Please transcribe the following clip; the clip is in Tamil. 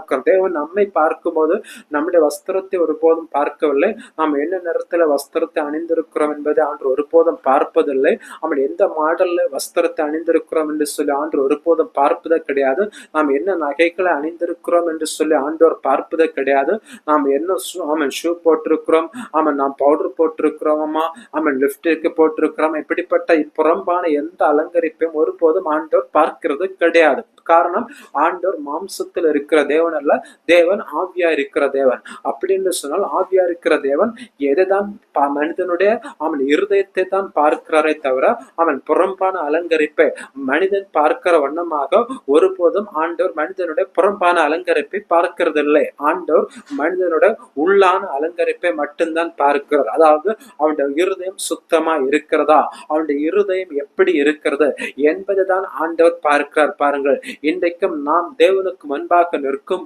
பார்க்கிறோம். தேவன் நம்மை பார்க்கும்போது நம்முடைய வஸ்திரத்தை ஒருபோதும் பார்க்கவில்லை. நாம் என்ன நிறத்துல வஸ்திரத்தை அணிந்திருக்கிறோம் என்பதை ஆண்டவர் ஒருபோதும் பார்ப்பதில்லை. அவன் எந்த மாடல்ல வஸ்திரத்தை அணிந்திருக்கிறோம் என்று சொல்லி ஆண்டவர் ஒருபோதும் பார்ப்பதே கிடையாது. நாம் என்ன நகைகளை அணிந்திருக்கிறோம் என்று சொல்லி ஆண்டவர் பார்ப்பதே கிடையாது. நாம் என்ன அவன் ஷூ போட்டிருக்கிறோம், அவன் நாம் பவுடர் போட்டிருக்கிறோமா, அவன் லிப்ஸ்டிக் போட்டிருக்கிறோம், இப்படிப்பட்ட புறம்பான எந்த அலங்கரிப்பையும் ஒருபோதும் ஆண்டவர் பார்க்கிறது கிடையாது. காரணம், ஆண்டவர் மாம்சத்தில் இருக்கிற தேவன் அல்ல, தேவன் ஆவியா இருக்கிற தேவன். அப்படின்னு சொன்னால் ஆவியா இருக்கிற தேவன் எதைதான் மனிதனுடைய அவன் இருதயத்தை தான் பார்க்கிறாரே தவிர அவன் புறம்பான அலங்கரிப்பை மனிதன் பார்க்கிற வண்ணமாக ஒருபோதும் ஆண்டவர் மனிதனுடைய புறம்பான அலங்கரிப்பை பார்க்கிறதில்லை. ஆண்டவர் மனிதனுடைய உள்ளான அலங்கரிப்பை மட்டும்தான் பார்க்கிறார். அதாவது அவனுடைய இருதயம் சுத்தமா இருக்கிறதா, அவனுடைய இருதயம் எப்படி இருக்கிறது என்பதை தான் ஆண்டவர் பார்க்கிறார். பாருங்கள், இன்றைக்கும் நாம் தேவனுக்கு முன்பாக நிற்கும்